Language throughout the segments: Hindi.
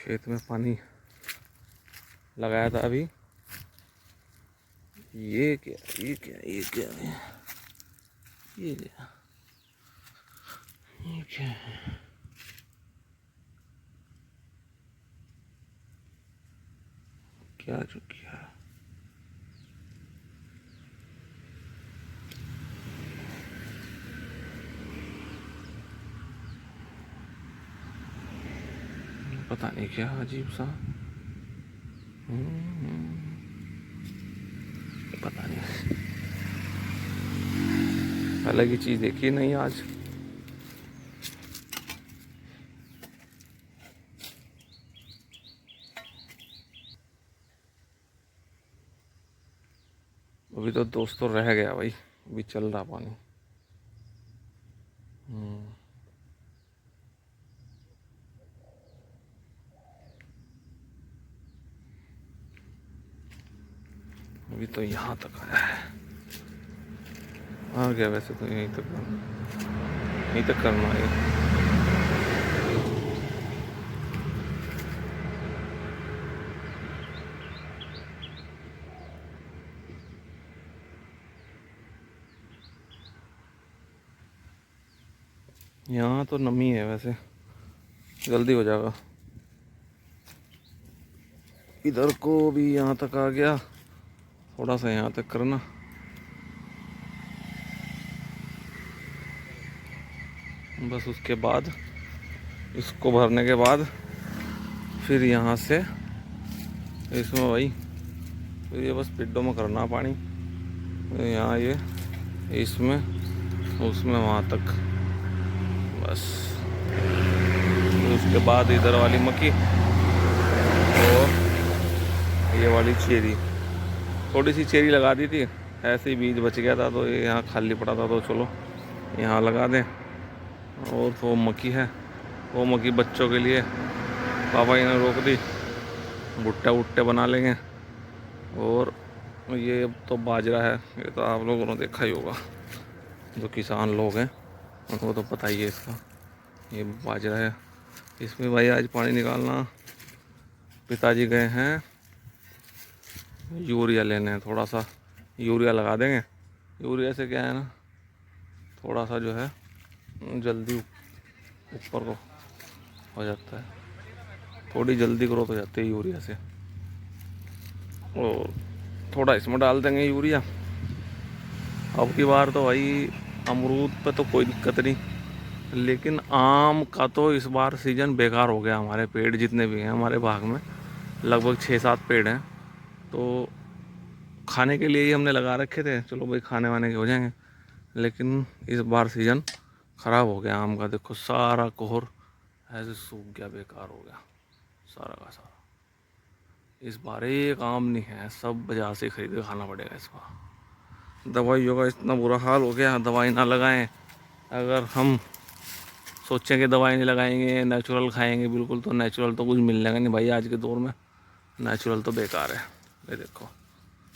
खेत में पानी लगाया था अभी। ये क्या ये क्या ये क्या है, ये क्या ये क्या है? क्या जो किया पता नहीं, क्या अजीब सा। पता नहीं, अलग ही चीज देखी नहीं आज। अभी तो दोस्तों रह गया भाई, अभी चल रहा पानी। अभी तो यहाँ तक आया है, आ गया। वैसे तो यहीं तक करना है। यहाँ तो नमी है, वैसे जल्दी हो जाएगा। इधर को भी यहाँ तक आ गया, थोड़ा सा यहाँ तक करना। बस उसके बाद इसको भरने के बाद फिर यहाँ से इसमें भाई फिर ये बस पिड्डों में करना पानी। यहाँ ये इसमें उसमें वहाँ तक बस। उसके बाद इधर वाली मक्की और ये वाली चेरी, थोड़ी सी चेरी लगा दी थी, ऐसे ही बीज बच गया था तो ये यहाँ खाली पड़ा था तो चलो यहाँ लगा दें। और वो मक्की है, वो मक्की बच्चों के लिए पापा जी ने रोक दी, भुट्टे वुट्टे बना लेंगे। और ये तो बाजरा है, ये तो आप लोगों ने देखा ही होगा, जो किसान लोग हैं उनको तो पता ही है इसका। ये बाजरा है, इसमें भाई आज पानी निकालना। पिताजी गए हैं यूरिया लेने, थोड़ा सा यूरिया लगा देंगे। यूरिया से क्या है ना, थोड़ा सा जो है जल्दी ऊपर को हो जाता है, थोड़ी जल्दी ग्रोथ हो जाती है यूरिया से। और थोड़ा इसमें डाल देंगे यूरिया। अब की बार तो भाई अमरूद पे तो कोई दिक्कत नहीं, लेकिन आम का तो इस बार सीज़न बेकार हो गया। हमारे पेड़ जितने भी हैं हमारे बाग में, लगभग 6-7 पेड़ हैं, तो खाने के लिए ही हमने लगा रखे थे, चलो भाई खाने वाने के हो जाएंगे। लेकिन इस बार सीज़न ख़राब हो गया आम का। देखो सारा कोहर ऐसे सूख गया, बेकार हो गया सारा का सारा। इस बार एक आम नहीं है, सब बाजार से खरीद के खाना पड़ेगा इस बार। दवाइयों का इतना बुरा हाल हो गया, दवाई ना लगाएं। अगर हम सोचें कि दवाई नहीं लगाएंगे, नेचुरल खाएंगे बिल्कुल, तो नेचुरल तो कुछ मिलने का नहीं भाई। आज के दौर में नेचुरल तो बेकार है। ये देखो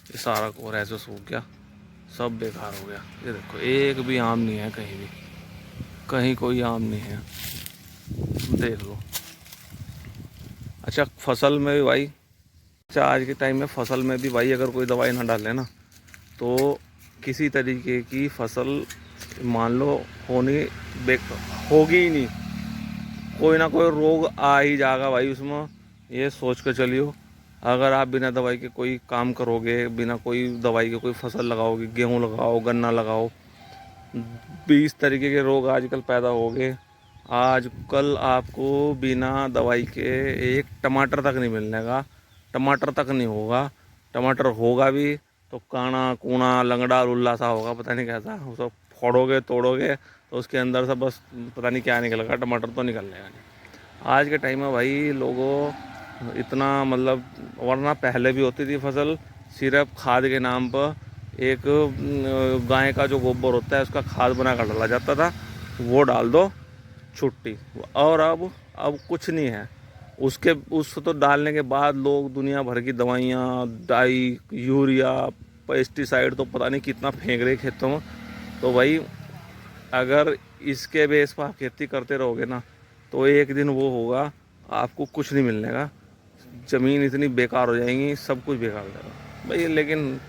ये सारा कोहर ऐसे सूख गया, सब बेकार हो गया। ये देखो एक भी आम नहीं है कहीं भी, कहीं कोई आम नहीं है, देख लो। अच्छा फसल में भी भाई, अच्छा आज के टाइम में फसल में भी भाई अगर कोई दवाई ना डाले ना, तो किसी तरीके की फसल मान लो होगी ही नहीं। कोई ना कोई रोग आ ही जाएगा भाई उसमें, ये सोच कर चलियो। अगर आप बिना दवाई के कोई काम करोगे, बिना कोई दवाई के कोई फसल लगाओगे, गेहूँ लगाओ, गन्ना लगाओ, 20 तरीके के रोग आजकल पैदा हो गए। आजकल आपको बिना दवाई के एक टमाटर तक नहीं मिलने का, टमाटर तक नहीं होगा। टमाटर होगा भी तो काना कूना लंगड़ा लुल्ला सा होगा, पता नहीं कैसा। वो सब फोड़ोगे तोड़ोगे तो उसके अंदर से बस पता नहीं क्या निकलेगा, टमाटर तो निकलने का नहीं। आज के टाइम में भाई लोगों इतना मतलब, वरना पहले भी होती थी फसल, सिर्फ खाद के नाम पर एक गाय का जो गोबर होता है उसका खाद बना कर डाला जाता था, वो डाल दो छुट्टी। और अब कुछ नहीं है उसके, उस तो डालने के बाद लोग दुनिया भर की दवाइयाँ, डाई, यूरिया, पेस्टिसाइड तो पता नहीं कितना फेंक रहे खेतों में। तो भाई अगर इसके बेस पर आप खेती करते रहोगे ना, तो एक दिन वो होगा आपको कुछ नहीं मिलने का। ज़मीन इतनी बेकार हो जाएंगी, सब कुछ बेकार हो जाएगा भाई। लेकिन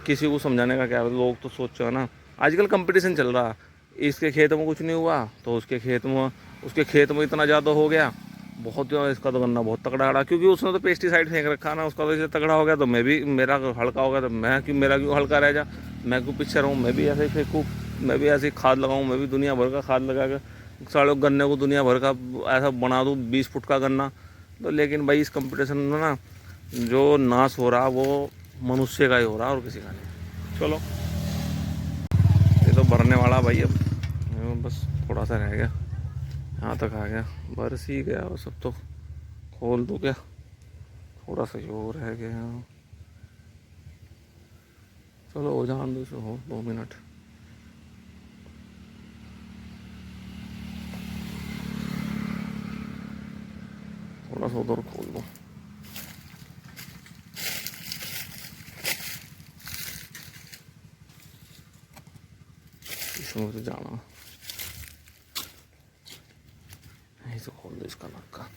किसी को समझाने का क्या, लोग तो सोचो है ना, आजकल कंपटीशन चल रहा। इसके खेत में कुछ नहीं हुआ तो उसके खेत में इतना ज़्यादा हो गया, बहुत इसका तो गन्ना बहुत तगड़ा रहा, क्योंकि उसने तो पेस्टिसाइड फेंक रखा ना, उसका तो इसे तगड़ा हो गया तो मैं भी, मेरा हल्का हो गया तो मेरा क्यों हल्का रह जा, मैं क्यों पीछे रहूँ, मैं भी ऐसे ही फेंकूँ, मैं भी ऐसे ही खाद लगाऊँ, मैं भी दुनिया भर का खाद लगा कर सालों गन्ने को दुनिया भर का ऐसा बना दूँ 20 फुट का गन्ना। तो लेकिन भाई इस कंपटीशन में ना जो नाश हो रहा वो मनुष्य का ही हो रहा और किसी का नहीं। चलो ये तो भरने वाला भाई, अब बस थोड़ा सा रह गया, यहाँ तक आ गया, बरस ही गया वो सब, तो खोल दूँ क्या, थोड़ा सा और रह गया। चलो हो जान दो, हो 2 मिनट। थोड़ा सा उधर खोल दो। इसमें तो जाना, यहीं से खोल दो इसका नक्का,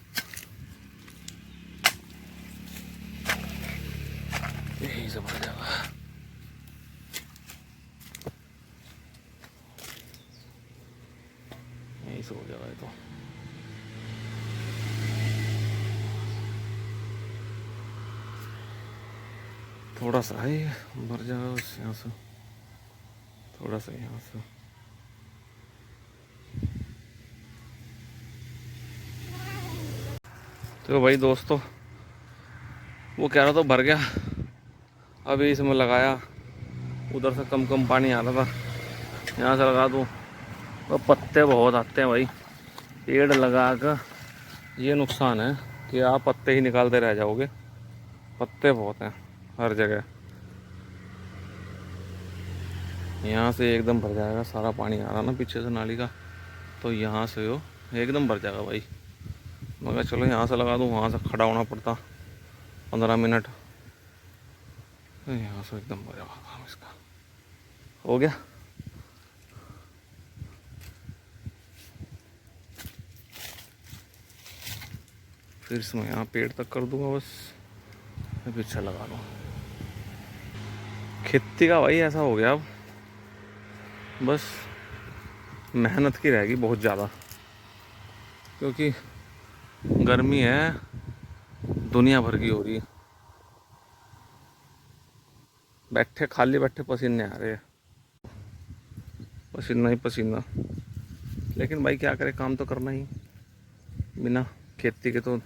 यहीं से भर जाएगा। यहीं से हो जाएगा ये तो। थोड़ा सा है भर जाएगा बस, यहाँ से थोड़ा सा, यहाँ से। तो भाई दोस्तों, वो कह रहा था भर गया, अभी इसमें लगाया, उधर से कम कम पानी आ रहा था, यहाँ से लगा दूँ तो पत्ते बहुत आते हैं भाई। पेड़ लगा कर ये नुकसान है कि आप पत्ते ही निकालते रह जाओगे, पत्ते बहुत हैं हर जगह। यहाँ से एकदम भर जाएगा, सारा पानी आ रहा ना पीछे से नाली का, तो यहाँ से वो एकदम भर जाएगा भाई। मगर चलो यहाँ से लगा दूँ, वहाँ से खड़ा होना पड़ता 15 मिनट, तो यहाँ से एकदम भर जाएगा काम इसका। हो गया। फिर इसमें यहाँ पेड़ तक कर दूंगा बस, पीछे लगा दूँ। खेती का भाई ऐसा हो गया अब, बस मेहनत की रहेगी बहुत ज़्यादा, क्योंकि गर्मी है दुनिया भर की हो रही है, बैठे खाली बैठे पसीने आ रहे हैं, पसीना ही पसीना। लेकिन भाई क्या करे, काम तो करना ही, बिना खेती के तो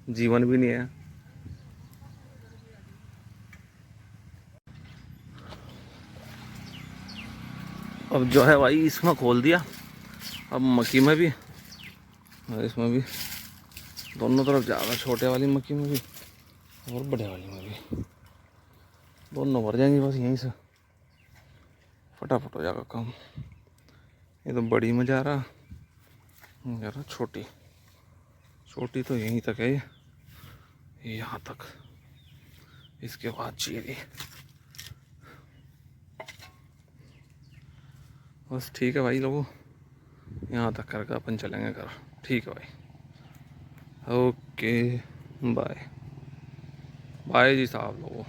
जीवन भी नहीं है। अब जो है भाई इसमें खोल दिया, अब मक्की में भी और इसमें भी, दोनों तरफ ज़्यादा, छोटे वाली मक्की में भी और बड़े वाली में भी, दोनों भर जाएंगी बस, यहीं से फटाफट हो जाएगा काम। ये तो बड़ी में जा रहा, छोटी छोटी तो यहीं तक है, ये यहाँ तक, इसके बाद चीरी, बस ठीक है भाई लोगों, यहाँ तक करके अपन चलेंगे घर। ठीक है भाई, ओके, बाय बाय जी साहब लोगों।